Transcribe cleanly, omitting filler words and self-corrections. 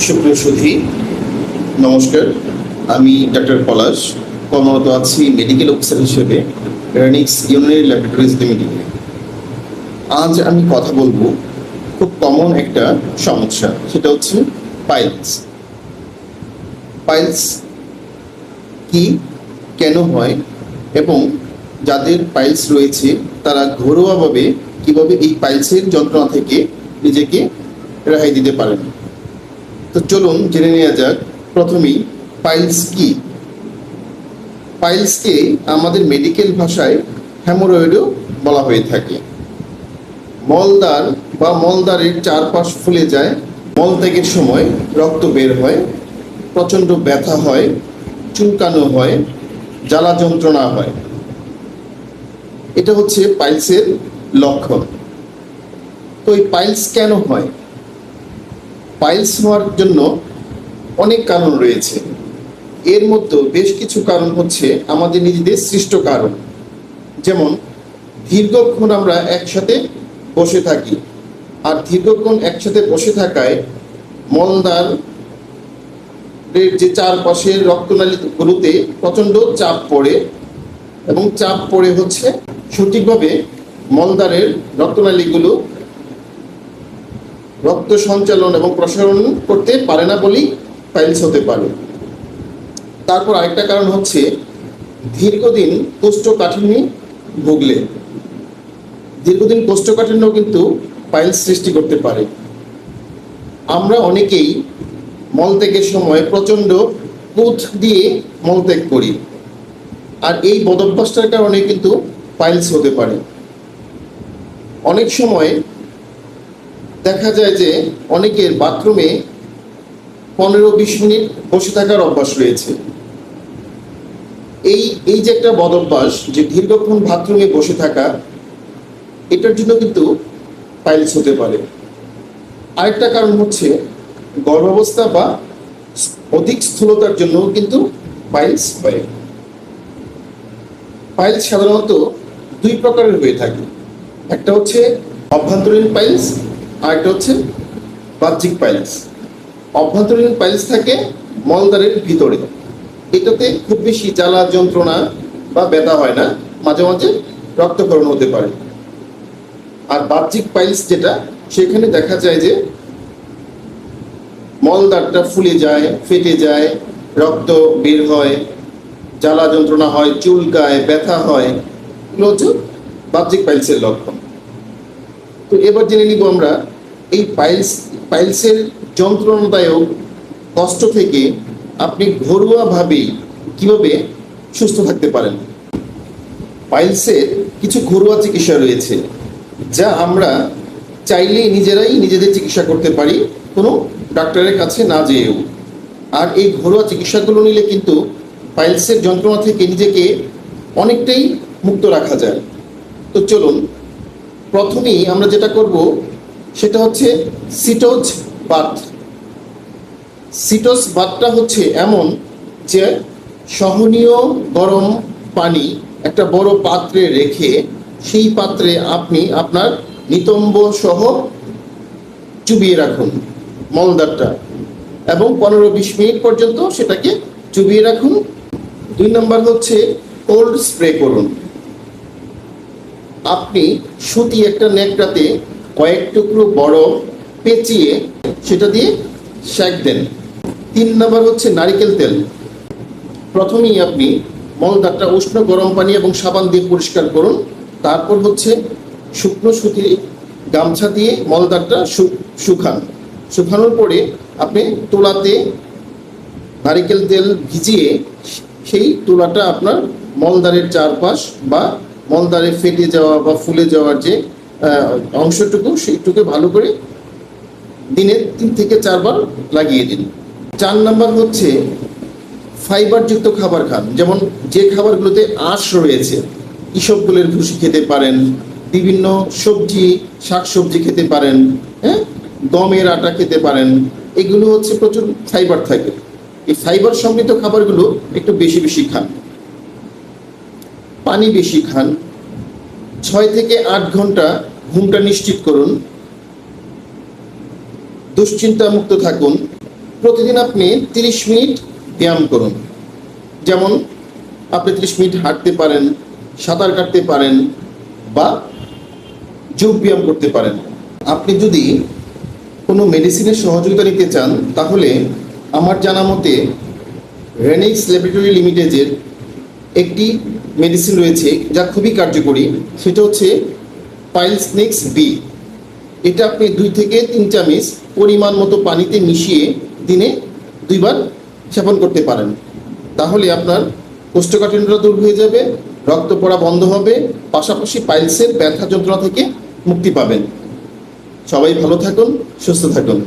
সুপ্রিয় সুধী, নমস্কার। আমি ডাক্তার পলাশ, কর্মরত আছি মেডিকেল অফিসার হিসেবে রেনিক্স ইউনারি ল্যাবরেটরিজ লিমিটেডে। আজ আমি কথা বলবো খুব কমন একটা সমস্যা, সেটা হচ্ছে পাইলস। পাইলস কি, কেন হয় এবং যাদের পাইলস রয়েছে তারা ঘরোয়াভাবে কিভাবে এই পাইলসের যন্ত্রণা থেকে নিজেকে রেহাই দিতে পারেন। তো চলুন জেনে নেওয়া যাক প্রথমেই পাইলস কি। পাইলসকে আমাদের মেডিকেল ভাষায় হ্যামোরয়েডও বলা হয়ে থাকে। মলদ্বার বা মলদ্বারের চারপাশ ফুলে যায়, মলত্যাগের সময় রক্ত বের হয়, প্রচণ্ড ব্যথা হয়, চুলকানো হয়, জ্বালা যন্ত্রণা হয়। এটা হচ্ছে পাইলসের লক্ষণ। তো এই পাইলস কেন হয়? পাইলস হওয়ার জন্য অনেক কারণ রয়েছে। এর মধ্যে বেশ কিছু কারণ হচ্ছে আমাদের নিজেদের সৃষ্ট কারণ। যেমন দীর্ঘক্ষণ আমরা একসাথে বসে থাকি, আর দীর্ঘক্ষণ একসাথে বসে থাকায় মলদ্বারের যে চারপাশের রক্তনালীগুলোতে প্রচণ্ড চাপ পড়ে, এবং চাপ পড়ে হচ্ছে সঠিকভাবে মলদ্বারের রক্তনালীগুলো রক্ত সঞ্চালন এবং প্রসারণ করতে পারে না বলেই পাইলস হতে পারে। তারপর আরেকটা কারণ হচ্ছে দীর্ঘদিন কোষ্ঠকাঠিন্যে ভুগলে। দীর্ঘদিন কোষ্ঠকাঠিন্য কিন্তু পাইলস সৃষ্টি করতে পারে। আমরা অনেকেই মলত্যাগের সময় প্রচণ্ড ক্রোধ দিয়ে মলত্যাগ করি, আর এই বদভ্যাসটার কারণে কিন্তু পাইলস হতে পারে। অনেক সময় দেখা যায় যে অনেকের বাথরুমে 15-20 মিনিট বসে থাকার অভ্যাস রয়েছে। এই যে একটা বদভ্যাস, যে দীর্ঘক্ষণ বাথরুমে বসে থাকা, এটার জন্য কিন্তু পাইলস হতে পারে। আরেকটা কারণ হচ্ছে গর্ভাবস্থা বা অধিক স্থূলতার জন্য কিন্তু পাইলস হয়। পাইলস সাধারণত দুই প্রকারের হয়ে থাকে। একটা হচ্ছে অভ্যন্তরীণ পাইলস, আর একটা হচ্ছে বাহ্যিক পাইলস। অভ্যন্তরীণ পাইলস থাকে মলদ্বারের ভিতরে। এটাতে খুব বেশি জ্বালা যন্ত্রণা বা ব্যথা হয় না, মাঝে মাঝে রক্তক্ষরণ হতে পারে। আর বাহ্যিক পাইলস যেটা, সেখানে দেখা যায় যে মলদ্বারটা ফুলে যায়, ফেটে যায়, রক্ত বের হয়, জ্বালা যন্ত্রণা হয়, চুলকায়, ব্যথা হয়। এগুলো হচ্ছে বাহ্যিক পাইলসের লক্ষণ। তো এবার জেনে নিব আমরা এই পাইলসের যন্ত্রণাদায়ক কষ্ট থেকে আপনি ঘরোয়াভাবেই কিভাবে সুস্থ থাকতে পারেন। পাইলসের কিছু ঘরোয়া চিকিৎসা রয়েছে, যা আমরা চাইলেই নিজেরাই নিজেদের চিকিৎসা করতে পারি, কোনো ডাক্তারের কাছে না যেয়েও। আর এই ঘরোয়া চিকিৎসাগুলো নিলে কিন্তু পাইলসের যন্ত্রণা থেকে নিজেকে অনেকটাই মুক্ত রাখা যায়। তো চলুন, প্রথমেই আমরা যেটা করব সেটা হচ্ছে সিটোজ বাথ। সিটোজ বাথটা হচ্ছে এমন যে সহনীয় গরম পানি একটা বড় পাত্রে রেখে সেই পাত্রে আপনি আপনার নিতম্ব সহ চুবিয়ে রাখুন মলদ্বারটা, এবং 15-20 মিনিট পর্যন্ত সেটাকে চুবিয়ে রাখুন। 2 নম্বর হচ্ছে কোল্ড স্প্রে করুন। আপনি সুতি একটা ন্যাকড়াতে কয়েক টুকরো বরফ পেঁচিয়ে সেটা দিয়ে সেঁক দেন। 3 নম্বর হচ্ছে নারিকেল তেল। প্রথমেই আপনি মলদ্বারটা উষ্ণ গরম পানি এবং সাবান দিয়ে পরিষ্কার করুন। তারপর হচ্ছে শুকনো সুতি গামছা দিয়ে মলদ্বারটা শুকান। শুকানোর পরে আপনি তুলাতে নারিকেল তেল ভিজিয়ে সেই তুলাটা আপনার মলদ্বারের চারপাশ বা মলদ্বারে ফেটে যাওয়া বা ফুলে যাওয়ার যে অংশটুকু, সেইটুকু ভালো করে দিনে 3 থেকে 4 বার লাগিয়ে দিন। 4 নম্বর হচ্ছে ফাইবারযুক্ত খাবার খান। যেমন যে খাবারগুলোতে আঁশ রয়েছে, ইসবগুলের ভুসি খেতে পারেন, বিভিন্ন সবজি শাকসবজি খেতে পারেন, হ্যাঁ, গমের আটা খেতে পারেন। এগুলো হচ্ছে প্রচুর ফাইবার থাকে। এই ফাইবার সমৃদ্ধ খাবারগুলো একটু বেশি বেশি খান। পানি বেশি খান। 6 থেকে 8 ঘন্টা ঘুমটা নিশ্চিত করুন। দুশ্চিন্তা মুক্ত থাকুন। প্রতিদিন আপনি 30 মিনিট ব্যায়াম করুন। যেমন আপনি 30 মিনিট হাঁটতে পারেন, সাঁতার কাটতে পারেন বা যোগ ব্যায়াম করতে পারেন। আপনি যদি কোনো মেডিসিনের সহযোগিতা নিতে চান তাহলে আমার জানা মতে রেনিক্স ল্যাবরেটরি লিমিটেডের একটি মেডিসিন রয়েছে যা খুবই কার্যকরী, সেটা হচ্ছে পাইলসনেক্স বি। এটা আপনি 2 থেকে 3 চামচ পরিমাণ মতো পানিতে মিশিয়ে দিনে 2 বার সেবন করতে পারেন। তাহলে আপনার কোষ্ঠকাঠিন্যতা দূর হয়ে যাবে, রক্ত পড়া বন্ধ হবে, পাশাপাশি পাইলসের ব্যথা যন্ত্রণা থেকে মুক্তি পাবেন। সবাই ভালো থাকুন, সুস্থ থাকুন।